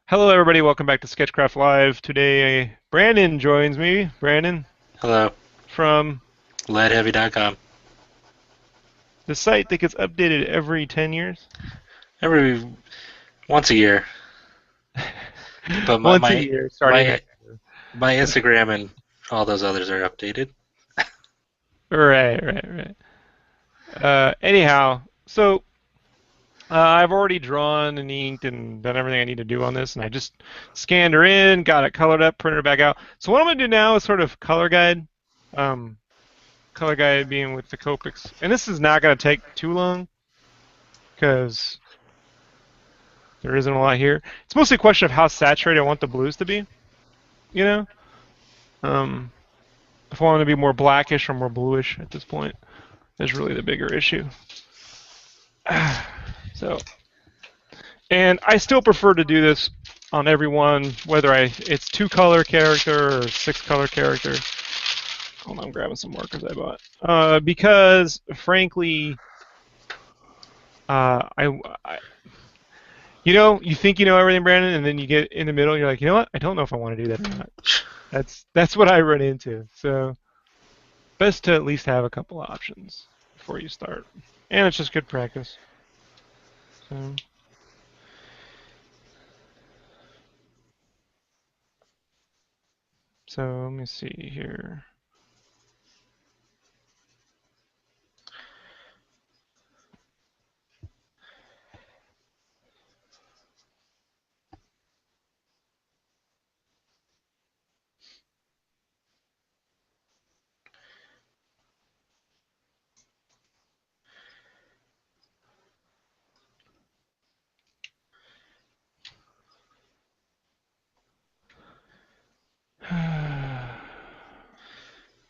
Hello, everybody. Welcome back to SketchCraft Live. Today, Brandon joins me. Brandon Hello, from leadheavy.com. the site that gets updated every 10 years. Every once a year, but my Once a my year, starting my next year. my Instagram and all those others are updated. Right. Anyhow, so I've already drawn and inked and done everything I need to do on this, and I just scanned her in, got it colored up, printed her back out. So what I'm going to do now is sort of color guide. Um, Color guide being with the Copics. And this is not going to take too long because there isn't a lot here. It's mostly a question of how saturated I want the blues to be, you know? Um, if I want them to be more blackish or more bluish at this point is really the bigger issue. So, and I still prefer to do this on every one, whether it's 2-color character or 6-color character. Hold on, I'm grabbing some markers I bought. Because, frankly, I you think you know everything, Brandon, and then you get in the middle, and you're like, you know what? I don't know if I want to do that or not. That's what I run into. So best to at least have a couple options before you start, and it's just good practice. So, let me see here.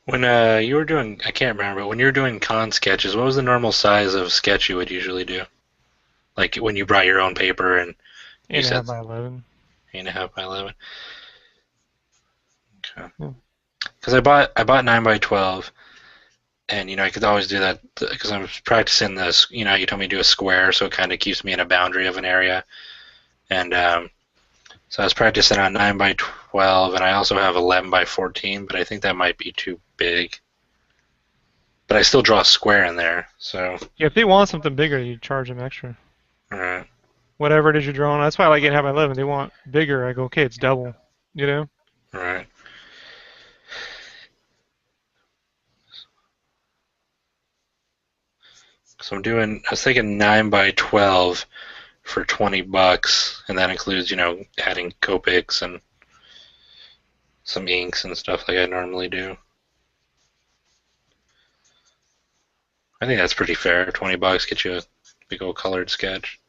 When you were doing, I can't remember, but when you were doing con sketches, what was the normal size of sketch you would usually do? Like when you brought your own paper and you Eight and a said half by 11. 8.5 by 11. Okay. Yeah. Because I bought 9 by 12, and I could always do that because I was practicing this. You told me to do a square, so it kind of keeps me in a boundary of an area, and so I was practicing on 9 by 12, and I also have 11 by 14, but I think that might be too big. But I still draw a square in there, so. Yeah, if they want something bigger, you charge them extra. Alright, Whatever it is you're drawing. That's why I like 8.5 by 11. They want bigger. I go, okay, it's double. You know. alright. So I was thinking 9 by 12 for $20, and that includes, adding Copics and some inks and stuff like I normally do. I think that's pretty fair. $20 get you a big old colored sketch.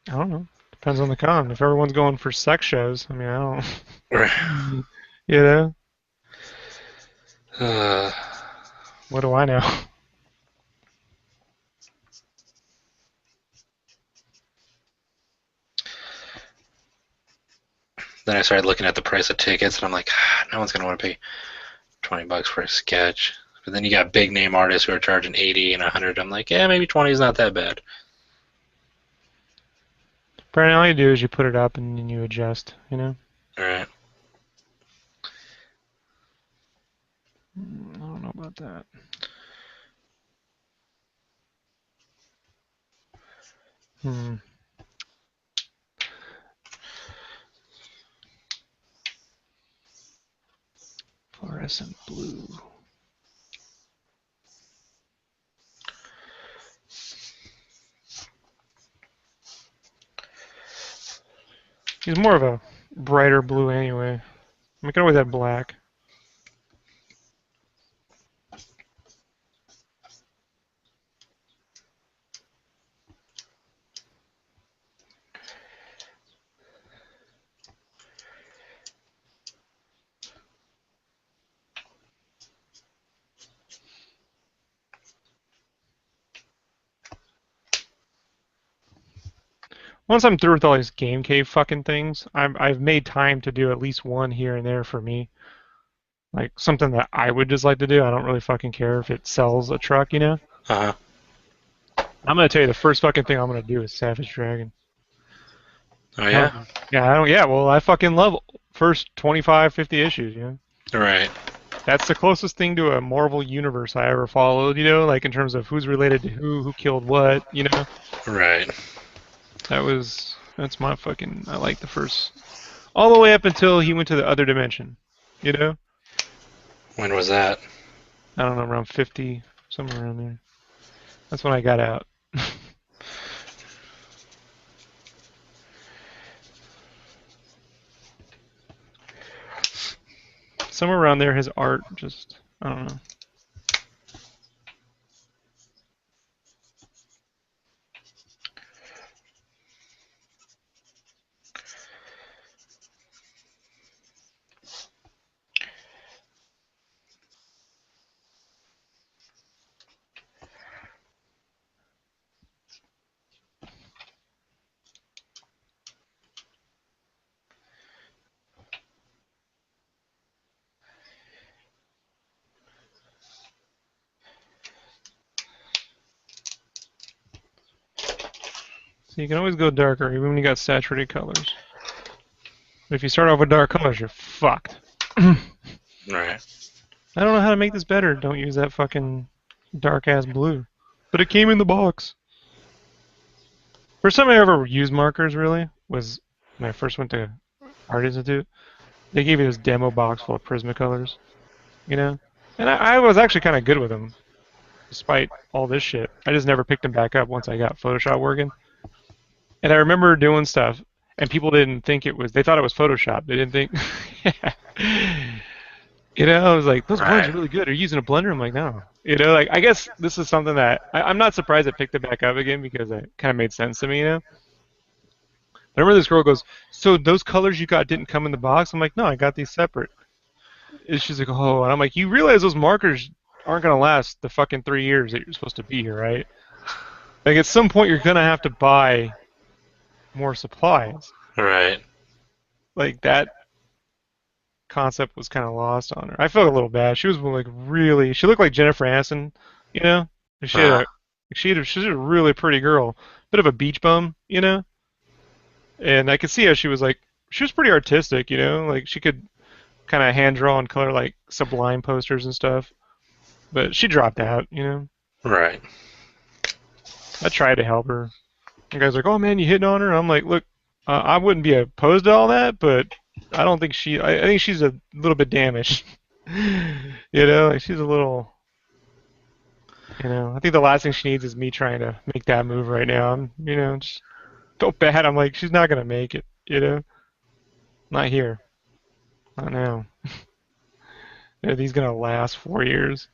I don't know. Depends on the con. If everyone's going for sex shows, I mean, I don't. You know. Uh, What do I know? then I started looking at the price of tickets, and I'm like, no one's gonna want to pay $20 for a sketch. But then you got big name artists who are charging 80 and 100. I'm like, yeah, maybe 20 is not that bad. Brandon, all you do is you put it up and then you adjust, you know? All right. I don't know about that. Hmm. Fluorescent blue. He's more of a brighter blue anyway. We can always add black. Once I'm through with all these game cave fucking things, I've made time to do at least one here and there for me. Like something that I would just like to do. I don't really fucking care if it sells a truck, you know? Uh huh. I'm gonna tell you the first fucking thing I'm gonna do is Savage Dragon. Oh I yeah. don't, yeah, I don't. Yeah, well, I fucking love first 25, 50 issues. Right. That's the closest thing to a Marvel universe I ever followed. Like in terms of who's related to who killed what. Right. That's my fucking. I like the first all the way up until he went to the other dimension. You know, When was that? I don't know, around 50, somewhere around there. That's when I got out. Somewhere around there, his art just, I don't know. So you can always go darker, even when you got saturated colors. But if you start off with dark colors, you're fucked. I Right. don't know how to make this better. Don't use that fucking dark ass blue. But it came in the box. First time I ever used markers really was when I first went to Art Institute. They gave you this demo box full of Prismacolors, you know? And I was actually kind of good with them, despite all this shit. I just never picked them back up once I got Photoshop working. And I remember doing stuff, and people didn't think it was, they thought it was Photoshop. They didn't think, I was like, those blends Right. are really good. Are you using a blender? I'm like, no. Like, I guess this is something that I'm not surprised I picked it back up again because it kind of made sense to me. I remember this girl goes, so those colors you got didn't come in the box? I'm like, no, I got these separate. And she's like, oh, and I'm like, you realize those markers aren't going to last the fucking 3 years that you're supposed to be here, right? Like, at some point, you're going to have to buy more supplies. Right. Like, that concept was kind of lost on her. I felt a little bad. She was like really, she looked like Jennifer Aniston, you know? She had Uh, she's a really pretty girl, bit of a beach bum. And I could see how she was like, she was pretty artistic, like she could kind of hand draw and color like Sublime posters and stuff. But she dropped out. right. I tried to help her. The guy's like, "Oh man, you hitting on her?" I'm like, "Look, I wouldn't be opposed to all that, but I don't think I think she's a little bit damaged. Like she's a little. I think the last thing she needs is me trying to make that move right now. Just felt bad. I'm like, she's not gonna make it. Not here, not now. These gonna last 4 years.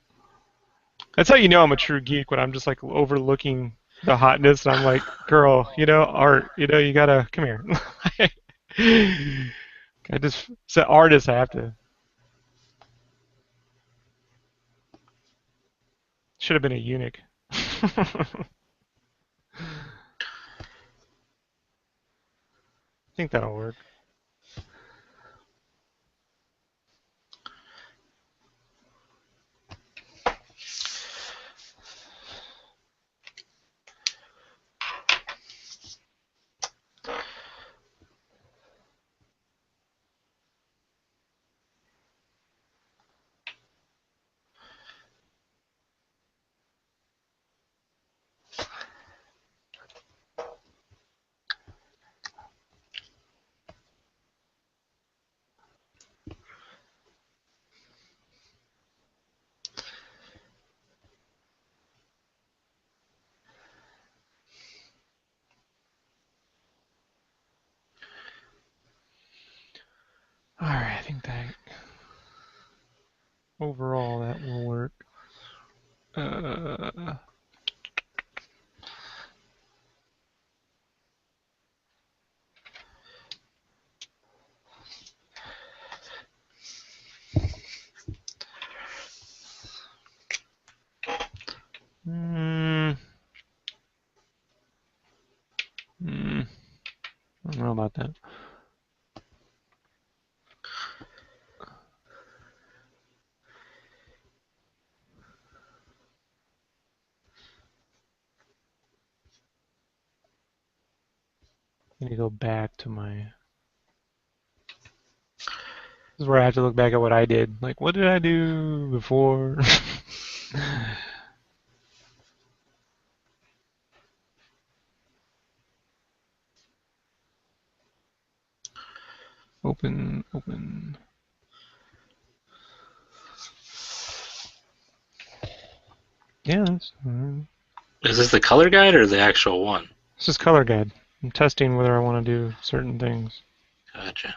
That's how you know I'm a true geek when I'm just like overlooking the hotness and I'm like, girl, art, you gotta come here. I just, as an artist, I have to. Should have been a eunuch. I think that'll work. All right, I think that overall that will work. Uh, mm, I don't know about that. I need to go back to my. This is where I have to look back at what I did. Like, what did I do before? Open, open. Yeah, Is this the color guide or the actual one? this is color guide. I'm testing whether I want to do certain things. Gotcha.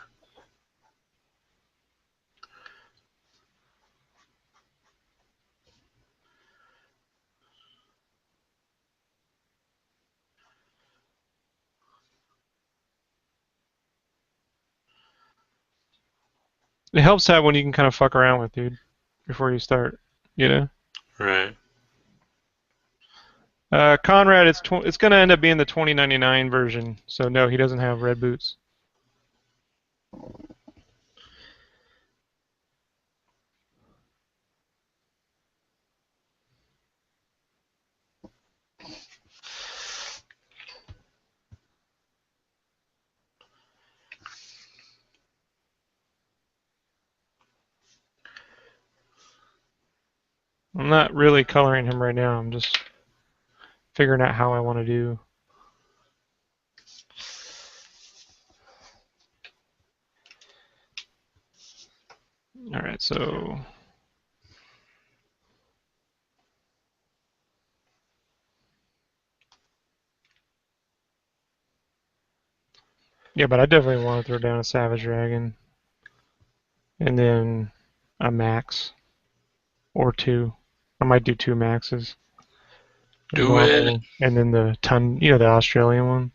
It helps to have one you can kind of fuck around with, dude, before you start. You know. Right. Conrad, it's gonna end up being the 2099 version. So no, he doesn't have red boots. I'm not really coloring him right now. I'm just figuring out how I want to do. All right, so yeah, but I definitely want to throw down a Savage Dragon and then a Max or two. I might do two Maxes, a Do it. normal, and then the ton, the Australian one.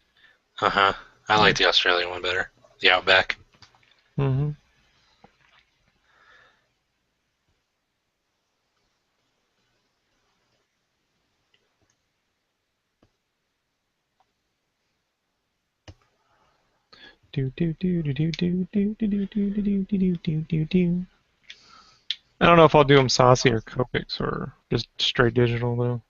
Uh-huh. I like the Australian one better. The Outback. Mm-hmm. Do do do do do do do do do do do do do do do. I don't know if I'll do them saucy or Copics or just straight digital though.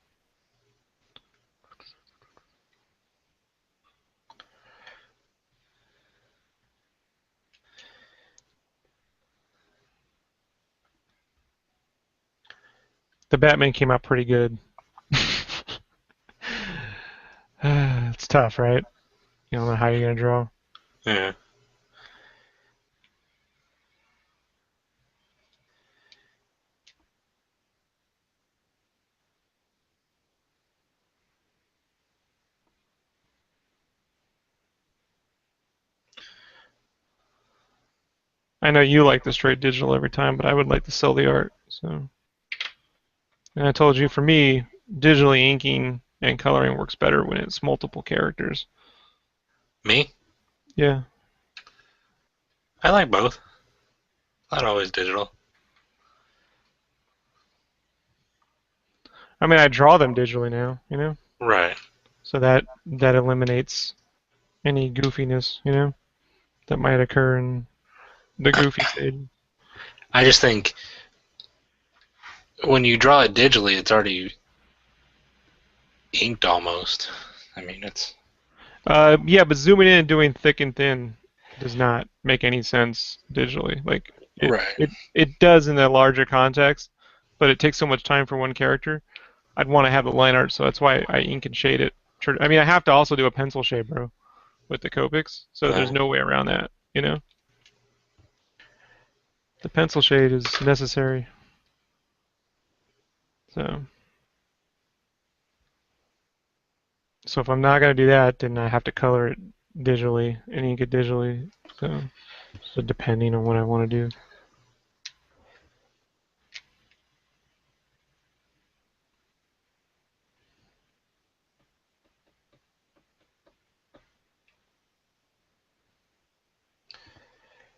The Batman came out pretty good. It's tough, right? You don't know how you're gonna draw. Yeah. I know you like the straight digital every time, but I would like to sell the art. So, and I told you for me, digitally inking and coloring works better when it's multiple characters. Me? Yeah. I like both. Not always digital. I mean, I draw them digitally now. Right. So that eliminates any goofiness, that might occur in the goofy stage. I just think when you draw it digitally, it's already inked almost. I mean, it's Yeah, but zooming in and doing thick and thin does not make any sense digitally. Like it, right. it, it does in the larger context, but it takes so much time for one character. I'd want to have the line art, so that's why I ink and shade it. I mean, I have to also do a pencil shade, bro, with the Copics, so there's Uh, no way around that. The pencil shade is necessary. So, so if I'm not gonna do that, then I have to color it digitally and ink it digitally. So depending on what I want to do.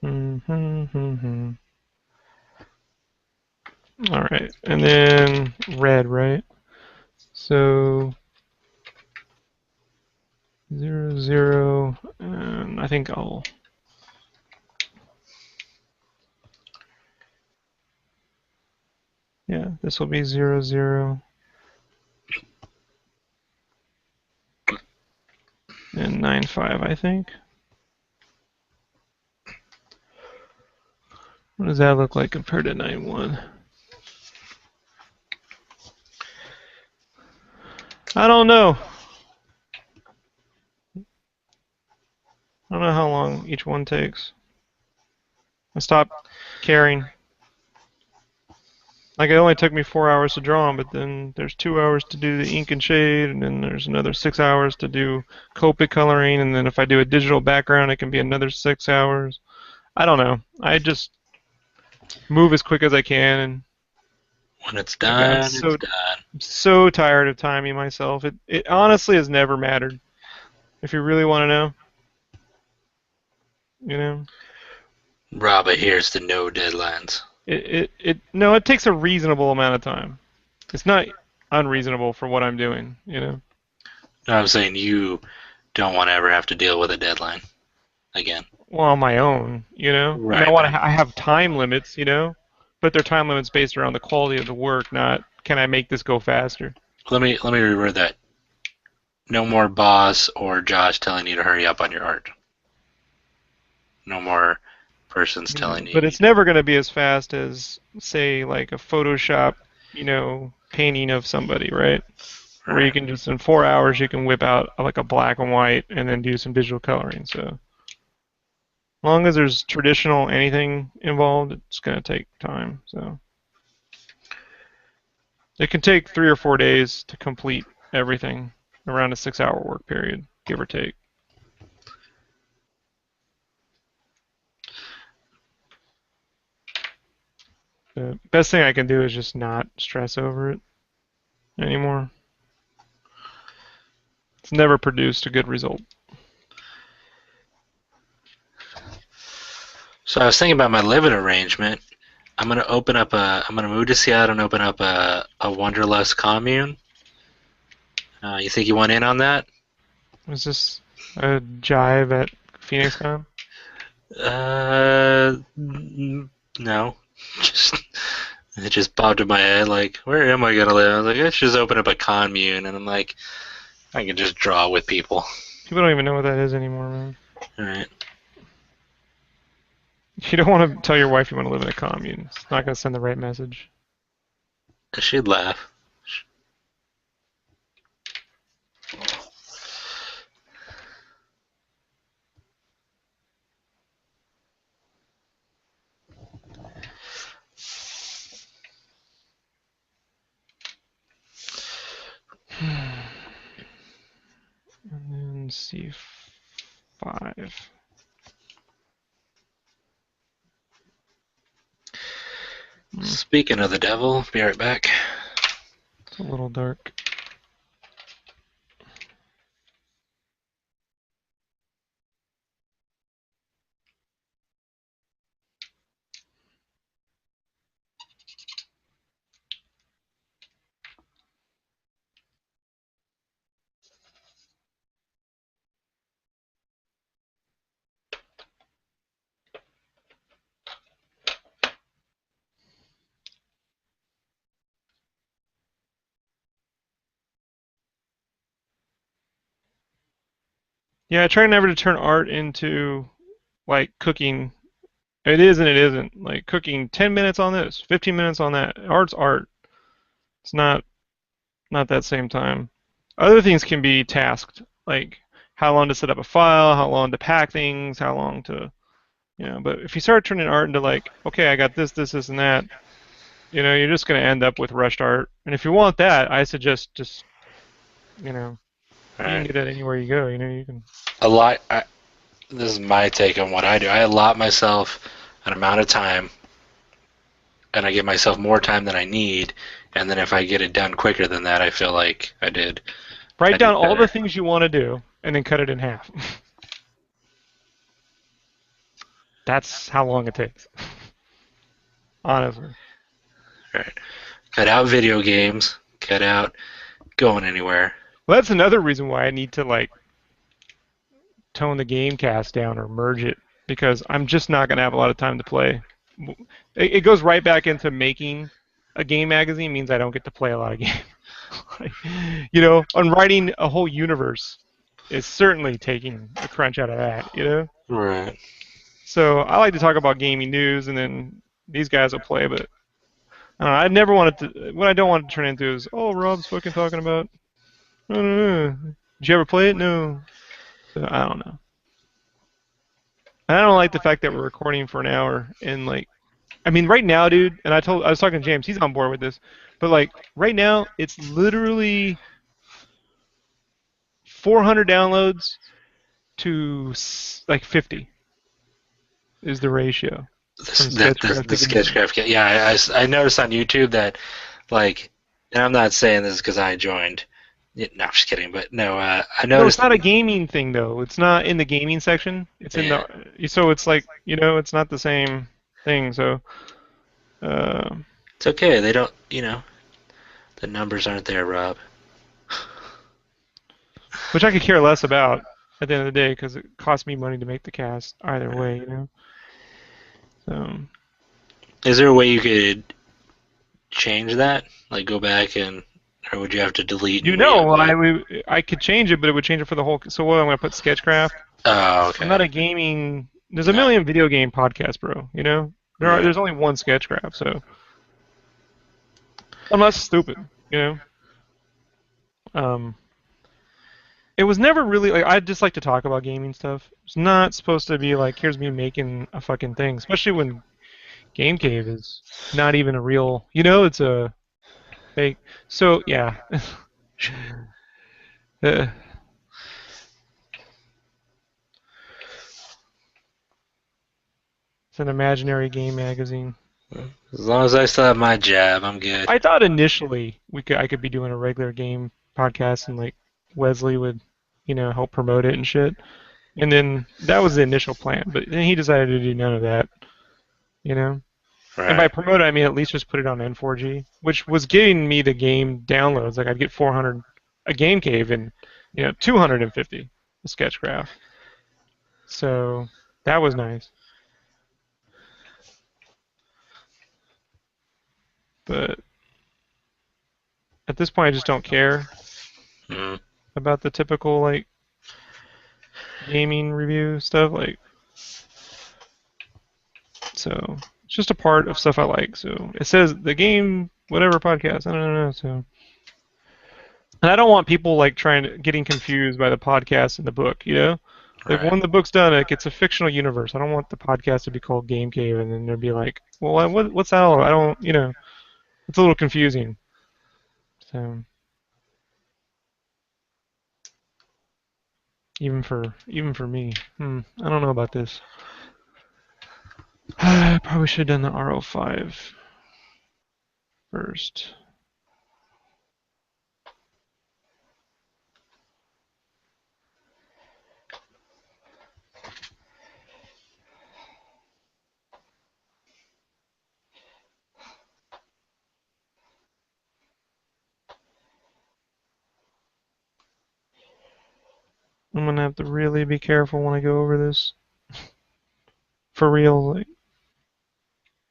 Mm-hmm. All right, and then red, right? So 0, 0, and I think yeah, this will be 0, 0. and 9.5, I think. What does that look like compared to 9.1? I don't know. I don't know how long each one takes. I stopped caring. Like it only took me 4 hours to draw them, but then there's 2 hours to do the ink and shade, and then there's another 6 hours to do Copic coloring, and then if I do a digital background, it can be another 6 hours. I don't know. I just move as quick as I can, and When it's like I'm done, it's so done. so tired of timing myself. It honestly has never mattered. If you really want to know, you know, Rob adheres to no deadlines. it no, it takes a reasonable amount of time. It's not unreasonable for what I'm doing, you know. No, I'm saying you don't want to ever have to deal with a deadline again. Well, on my own, you know. I mean, Right, but I have time limits, you know, but they're time limits based around the quality of the work, not can I make this go faster. let me reword that. No more boss or Josh telling you to hurry up on your art. No more persons telling you But you it's need to. never going to be as fast as, say, like a Photoshop, you know, painting of somebody, right? Where you Right. can just in 4 hours you can whip out like a black and white and then do some digital coloring. So as long as there's traditional anything involved, it's going to take time. So it can take 3 or 4 days to complete everything around a 6 hour work period, give or take. The best thing I can do is just not stress over it anymore. It's never produced a good result. So I was thinking about my living arrangement. I'm gonna move to Seattle and open up a Wanderlust commune. You think you want in on that? Is this a jive at PhoenixCon? No. Just it just popped in my head like, where am I gonna live? I was like, I should just open up a commune, and I'm like, I can just draw with people. People don't even know what that is anymore, man. All right. You don't want to tell your wife you want to live in a commune. It's not going to send the right message. She'd laugh. And then C5. It's Speaking of the devil, be right back. a little dark. Yeah, I try never to turn art into like cooking. It is and it isn't. Like cooking 10 minutes on this, 15 minutes on that. Art's art. It's not that same time. Other things can be tasked, like how long to set up a file, how long to pack things, how long to, you know. But if you start turning art into like, okay, I got this, and that, you know, you're just going to end up with rushed art. And if you want that, I suggest just, you know, All you can right. get that anywhere you go. You know, you can. A lot. This is my take on what I do. I allot myself an amount of time, and I give myself more time than I need. And then if I get it done quicker than that, I feel like I Write down did all the better. things you want to do, and then cut it in half. That's how long it takes, honestly. All right. Cut out video games. Cut out going anywhere. Well, that's another reason why I need to like tone the game cast down or merge it because I'm just not going to have a lot of time to play. It goes right back into making a game magazine means I don't get to play a lot of games. Like, you know, on writing a whole universe. is certainly taking the crunch out of that, you know? Right. So I like to talk about gaming news, and then these guys will play, but I don't know. I never wanted to. What I don't want to turn into is, oh, Rob's fucking talking about. I don't know. Did you ever play it? No. So I don't know. I don't like the fact that we're recording for an hour and like, I mean, right now, dude. And I was talking to James. He's on board with this, but like right now, it's literally 400 downloads to like 50 is the ratio from SketchCraft The to gaming. SketchCraft. Yeah, I noticed on YouTube that like, and I'm not saying this because I joined. No, I'm just kidding. But no, I No, it's noticed. not a gaming thing though. It's not in the gaming section. It's in Yeah, the so it's like it's not the same thing. So uh, it's okay. They don't. The numbers aren't there, Rob. which I could care less about at the end of the day because it costs me money to make the cast either way. So Is there a way you could change that? Like go back and, or would you have to delete and re-upload? I could change it, but it would change it for the whole. So what I'm gonna put SketchCraft. Oh, I'm okay. not a gaming. There's a No, million video game podcasts, bro. right. There's only one SketchCraft, so I'm not stupid. Um, it was never really like I just like to talk about gaming stuff. It's not supposed to be like here's me making a fucking thing, especially when Game Cave is not even a real. It's a fake. So yeah, Uh, it's an imaginary game magazine. As long as I still have my jab, I'm good. I thought initially I could be doing a regular game podcast and like Wesley would help promote it and shit. And then that was the initial plan, but then he decided to do none of that, you know. And by Right. promote, I mean at least just put it on N4G, which was getting me the game downloads. Like I'd get 400 a game cave and 250 a Sketchcraft. So that was nice. But at this point, I just don't care Mm, about the typical like gaming review stuff. Like so, it's just a part of stuff I like. So it says the game whatever podcast. I don't know. So and I don't want people like trying to getting confused by the podcast and the book. Like right. when the book's done, like it's a fictional universe. I don't want the podcast to be called Game Cave, and then they'd be like, "Well, what's that all about?" I don't, it's a little confusing. So even for me, I don't know about this. I probably should have done the RO5 first. I'm gonna have to really be careful when I go over this. For real, like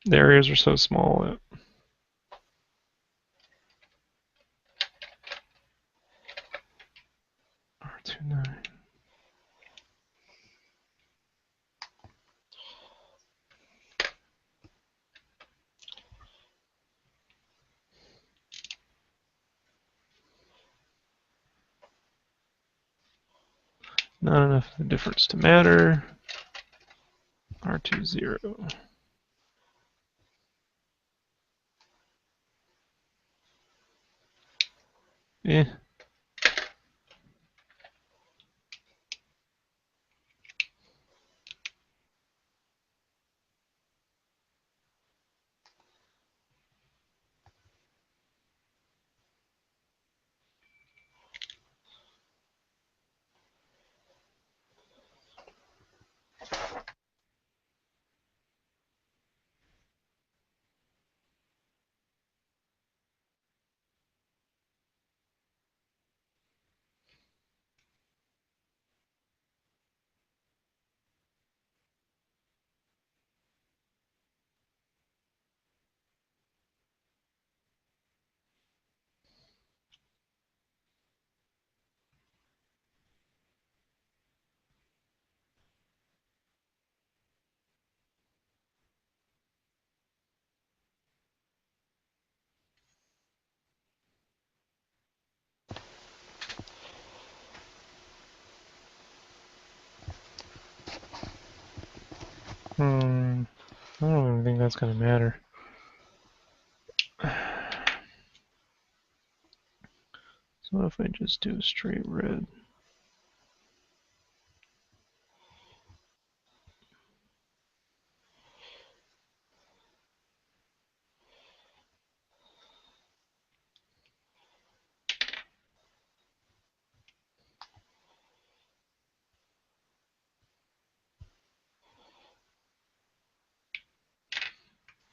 the areas are so small that R29. Not enough of the difference to matter. R20. Eh. Hmm. I don't even think that's gonna matter. So what if I just do a straight red?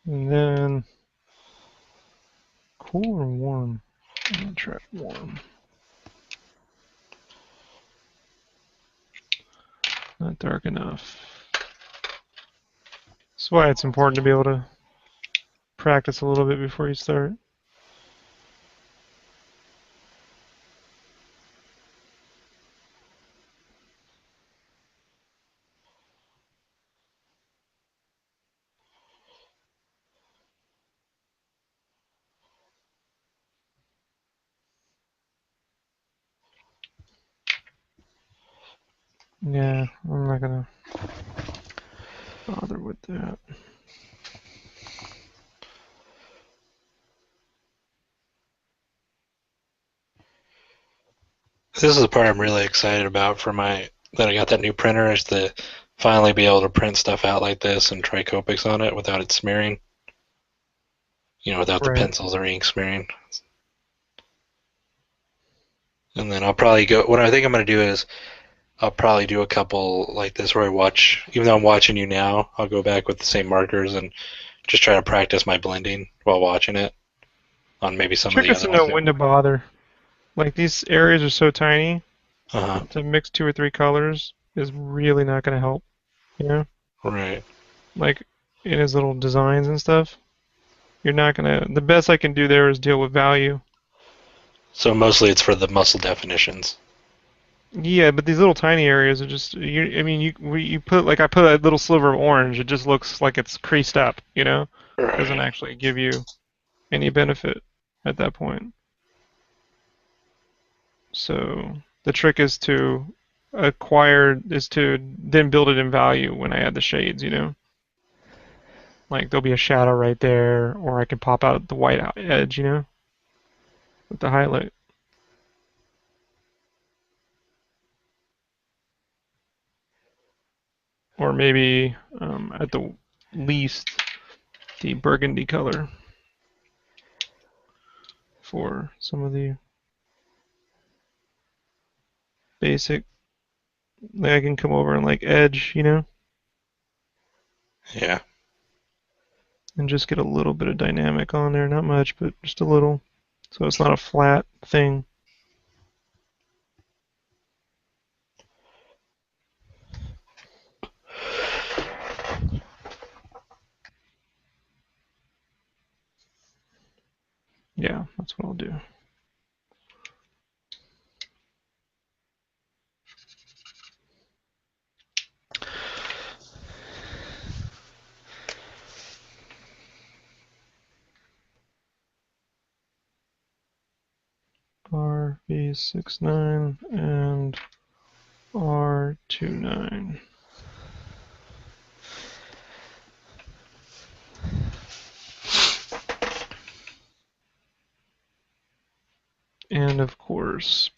And then cool or warm? I'm gonna try warm. Not dark enough. That's why it's important to be able to practice a little bit before you start. Yeah, I'm not gonna bother with that. This is the part I'm really excited about for my that I got that new printer is to finally be able to print stuff out like this and try Copics on it without it smearing. Without the Right. pencils or ink smearing. And then I'll probably go. What I think I'm going to do is I'll probably do a couple like this where I watch. Even though I'm watching you now, I'll go back with the same markers and just try to practice my blending while watching it on maybe some of Trick the is other to ones know too. when to bother. Like these areas are so tiny, Uh huh. to mix two or three colors is really not gonna help. You know, Right. like in his little designs and stuff. You're not gonna. The best I can do there is deal with value. So mostly it's for the muscle definitions. Yeah, but these little tiny areas are just. I mean, you put like I put a little sliver of orange. It just looks like it's creased up. You know, doesn't Right. actually give you any benefit at that point. So the trick is to then build it in value when I add the shades. You know, like there'll be a shadow right there, or I can pop out the white edge. You know, with the highlight, or maybe at the least the burgundy color for some of the basic. Like I can come over and like edge, you know, Yeah. and just get a little bit of dynamic on there. Not much, but just a little. So it's not a flat thing. Yeah, that's what I'll do. RB69 and R29. And of course,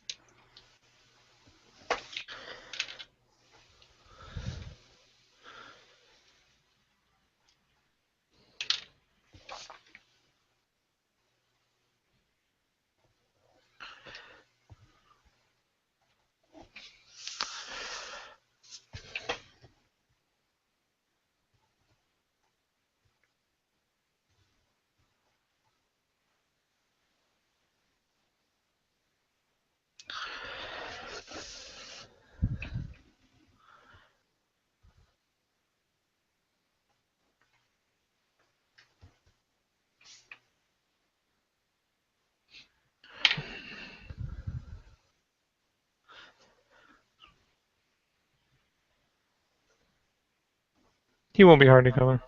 he won't be hard to color.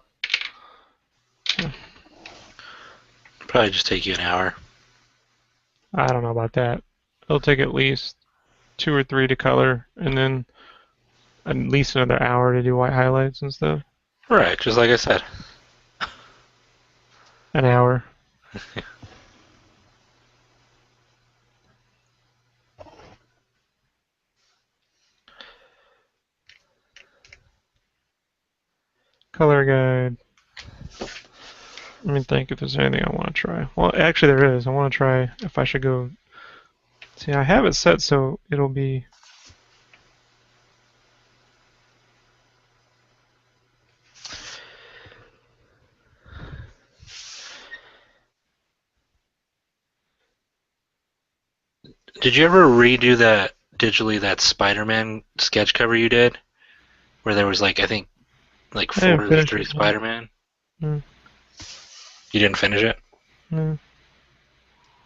Probably just take you an hour. I don't know about that. It'll take at least two or three to color, and then at least another hour to do white highlights and stuff. Right, just like I said. An hour. Color guide. Let me think if there's anything I want to try. Well, actually there is. I want to try if I should go. See, I have it set so it'll be. Did you ever redo that digitally that Spider-Man sketch cover you did, where there was like I think like I four didn't of the finish three it. No, Spider-Man? no, You didn't finish it? no.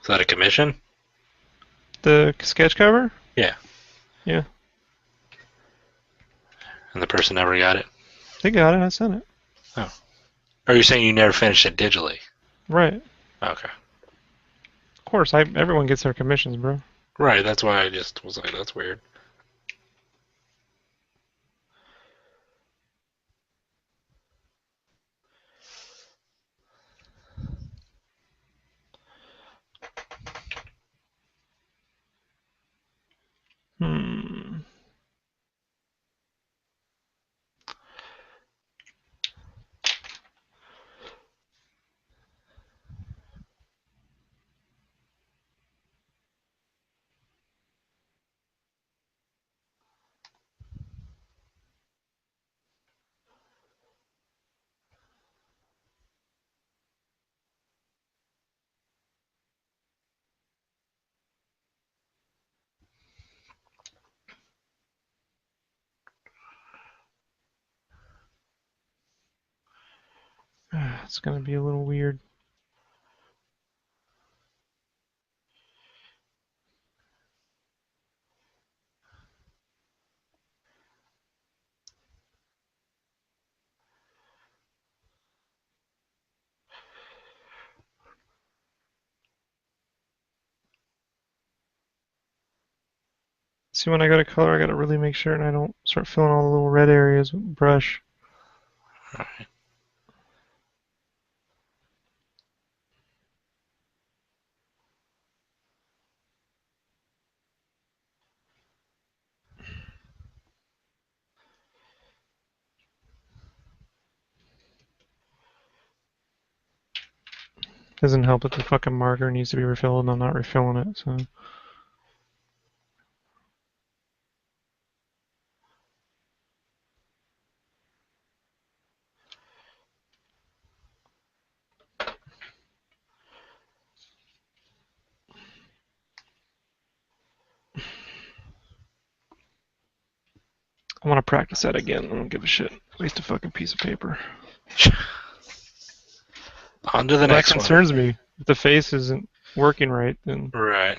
Is that a commission? The sketch cover? Yeah. Yeah, And the person never got it. they got it. I sent it. Oh. Or are you saying you never finished it digitally? Right. Okay. Of course, everyone gets their commissions, bro. Right. That's why I just was like, that's weird. Hmm. It's gonna be a little weird. See, when I go to color, I gotta really make sure and I don't start filling all the little red areas with brush. Doesn't help that the fucking marker needs to be refilled and I'm not refilling it, so. I want to practice that again. I don't give a shit. Waste a fucking piece of paper. On to the Well, that next one. concerns me. If the face isn't working right, then Right.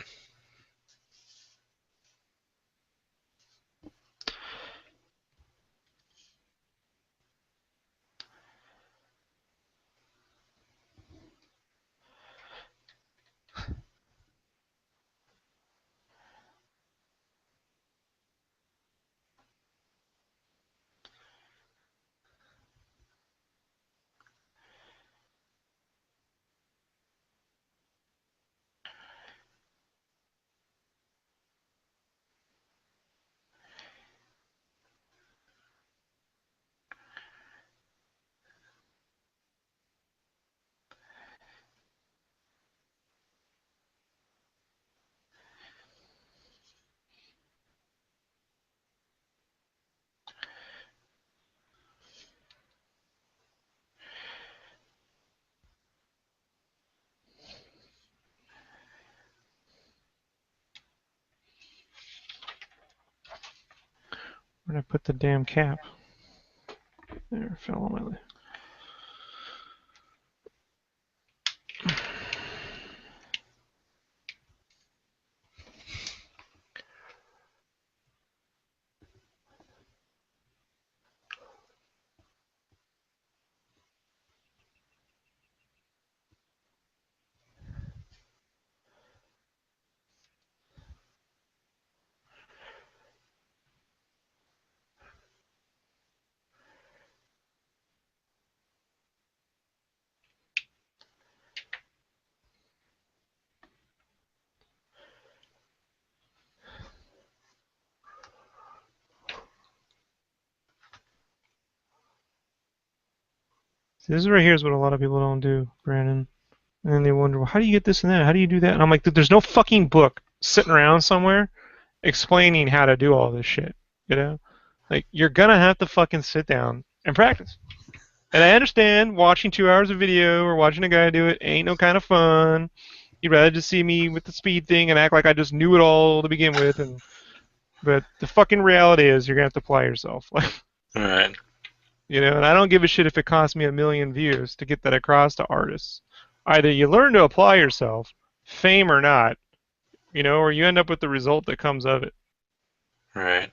where did I put the damn cap? There, it fell on my lid. See, this right here is what a lot of people don't do, Brandon. And then they wonder, well, how do you get this and that? How do you do that? And I'm like, there's no fucking book sitting around somewhere explaining how to do all this shit. You know, like you're gonna have to fucking sit down and practice. And I understand watching 2 hours of video or watching a guy do it ain't no kind of fun. You'd rather just see me with the speed thing and act like I just knew it all to begin with. And but the fucking reality is you're gonna have to apply yourself. All right. And I don't give a shit if it costs me 1 million views to get that across to artists. Either you learn to apply yourself, fame or not, or you end up with the result that comes of it. All right.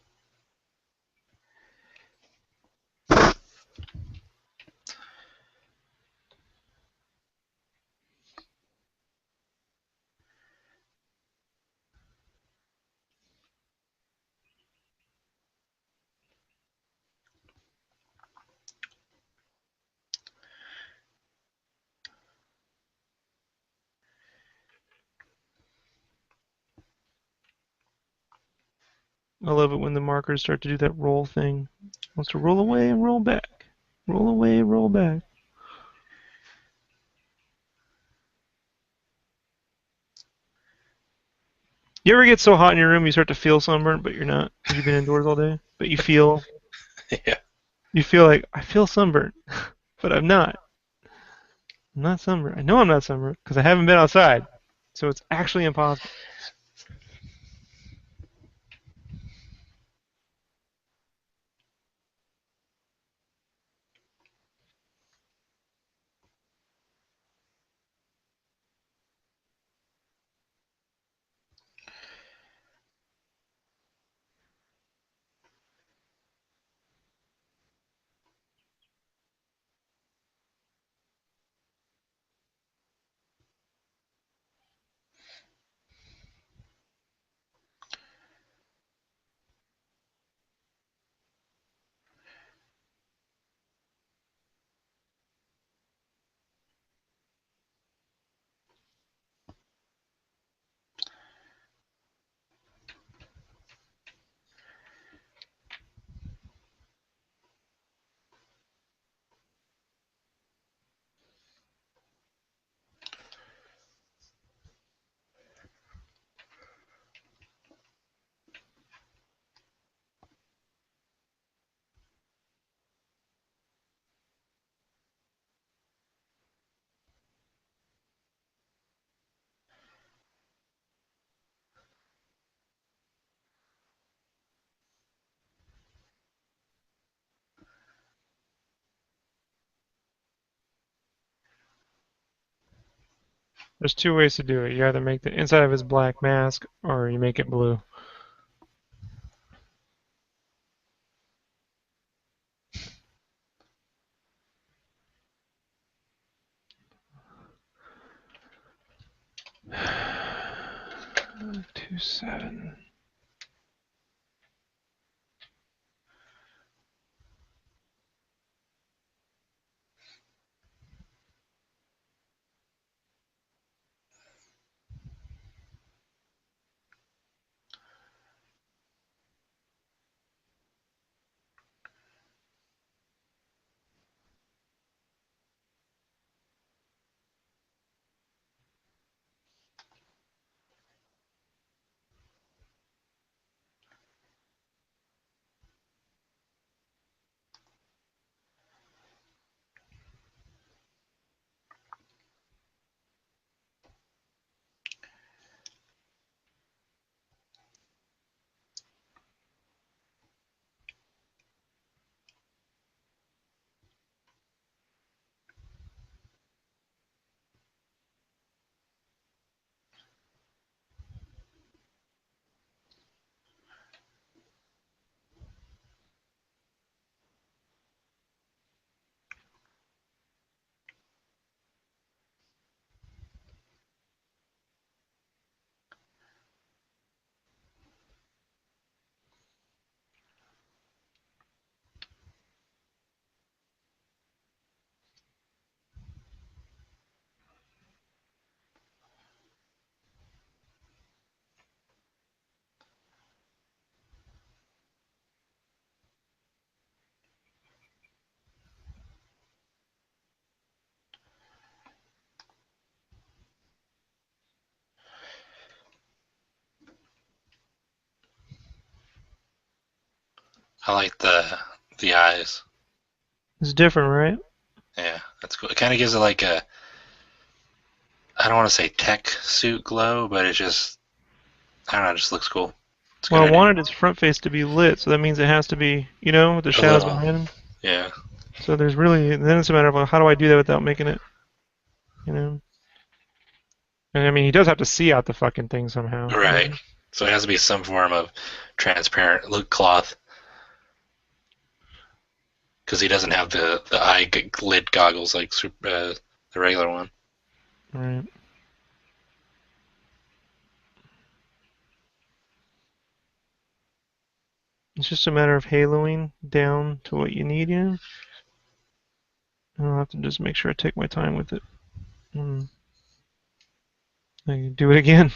I love it when the markers start to do that roll thing. Wants to roll away and roll back. Roll away, roll back. You ever get so hot in your room you start to feel sunburnt, but you're not because you've been indoors all day? But Yeah. you feel like I feel sunburnt, but I'm not. I'm not sunburnt. I know I'm not sunburnt because I haven't been outside, so it's actually impossible. There's two ways to do it. You either make the inside of his black mask or you make it blue. Two seven. I like the eyes. It's different, right? Yeah, that's cool. It kind of gives it like a, I don't want to say tech suit glow, but it just, I don't know, it just looks cool. It's a Well, good I idea. wanted its front face to be lit, so that means it has to be, with the A shadows little, behind him. yeah. So there's really, then it's a matter of like, how do I do that without making it, you know? And I mean, he does have to see out the fucking thing somehow. Right. So it has to be some form of transparent look cloth because he doesn't have the eye lid goggles like the regular one. Right. It's just a matter of haloing down to what you need. I'll have to just make sure I take my time with it. Mm. I can do it again.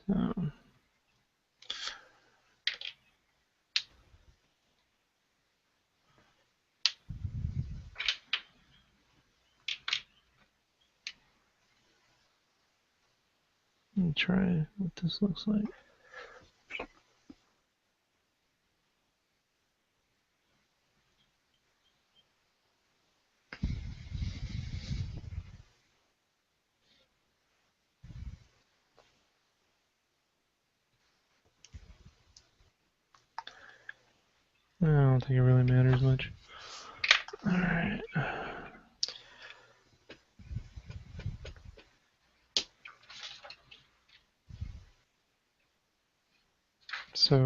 Um, Let me try what this looks like. I don't think it really matters much. Alright. So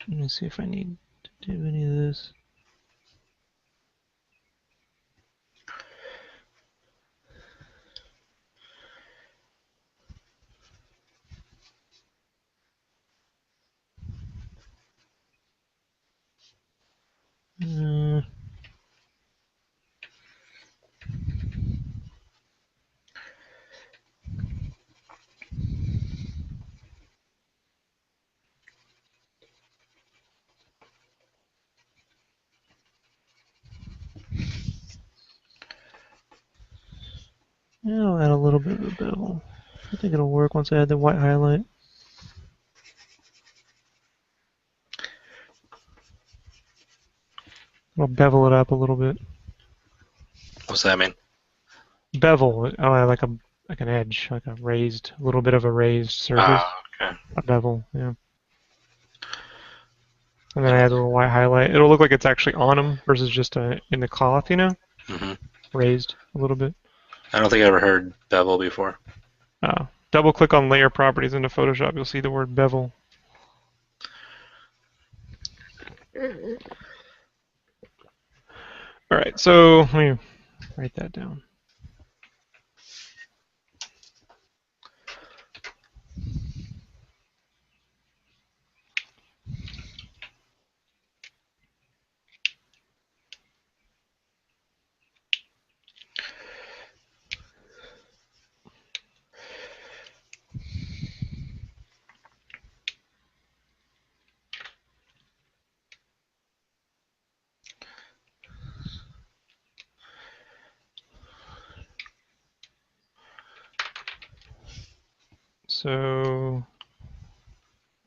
let me see if I need to do any of this. Uh, yeah, I'll add a little bit of a bevel. I think it'll work once I add the white highlight. I'll bevel it up a little bit. What's that mean? Bevel. I'll add like an edge, like a little bit of a raised surface. Okay. A bevel, yeah. And then I And add a little white highlight. It'll look like it's actually on them versus just in the cloth. hmm Raised a little bit. I don't think I ever heard bevel before. Double click on layer properties into Photoshop. You'll see the word bevel. All right, so let me write that down. So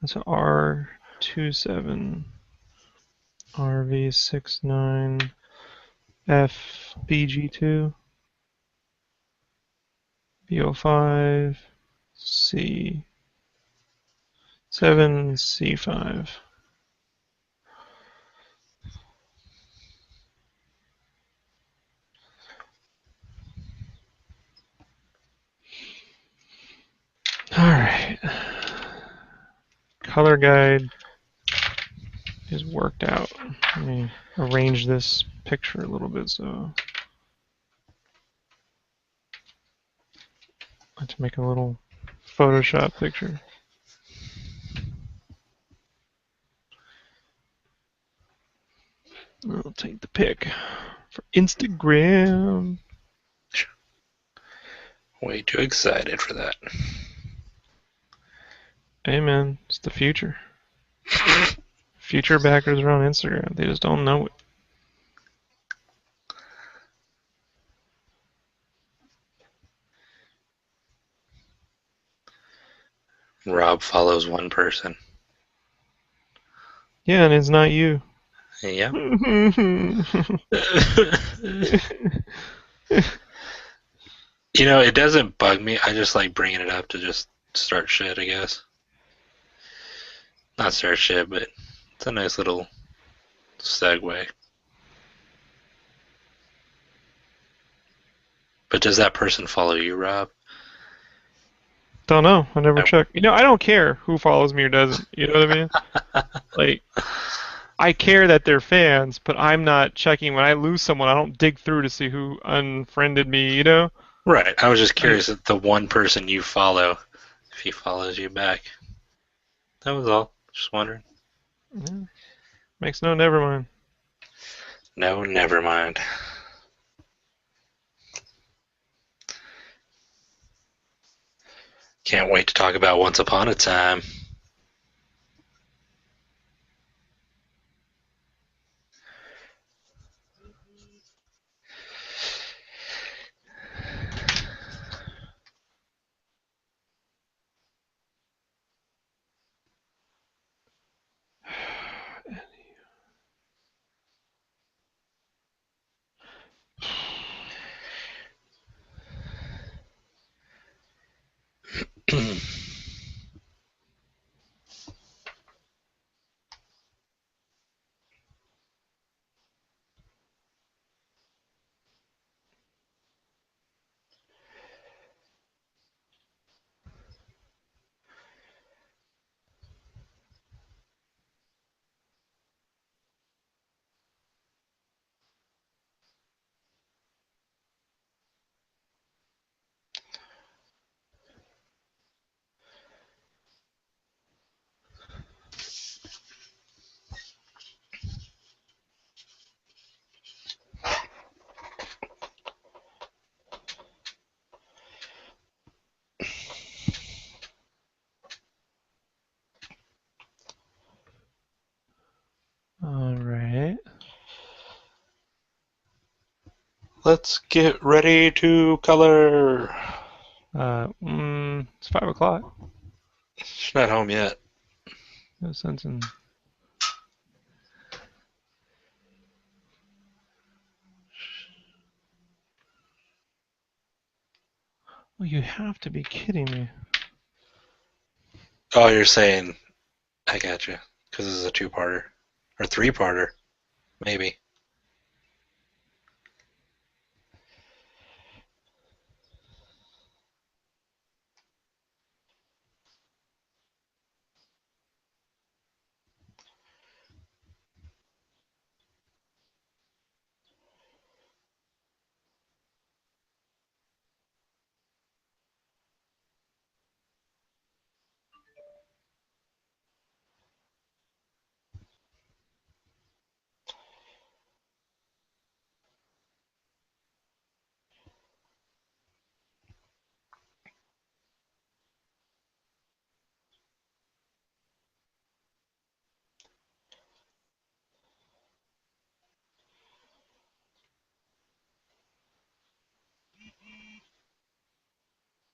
that's an R27, RV69, FBG2, BO5, C7, C5. All right. Color guide is worked out. Let me arrange this picture a little bit so I have to make a little Photoshop picture. I'll take the pic for Instagram. Way too excited for that. Hey man, it's the future. future backers are on Instagram. They just don't know it. Rob follows one person. Yeah, and it's not you. Yeah. You know, it doesn't bug me. I just like bringing it up to just start shit, I guess. Not start shit, but it's a nice little segue. But does that person follow you, Rob? Don't know. I never I, check. I don't care who follows me or doesn't. You know what I mean? Like, I care that they're fans, but I'm not checking. When I lose someone, I don't dig through to see who unfriended me. right. I was just Like, curious if the one person you follow, if he follows you back. That was all. Just wondering. yeah, makes no never mind. No, never mind. Can't wait to talk about Once Upon a Time. All right. Let's get ready to color. It's 5 o'clock. She's not home yet. No sense in. Well, you have to be kidding me. Oh, you're saying, I got you. Because this is a two-parter. Or three-parter, maybe.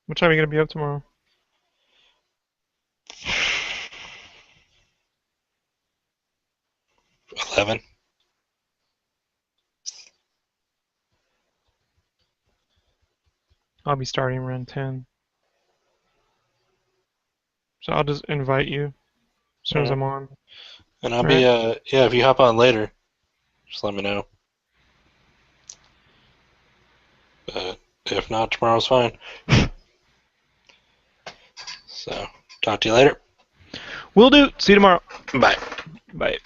What time are you gonna be up tomorrow? 11? I'll be starting around 10. So I'll just invite you as soon as Alright. I'm on. And I'll All be, right. yeah, if you hop on later, just let me know. But if not, tomorrow's fine. So, talk to you later. Will do. See you tomorrow. Bye. Bye.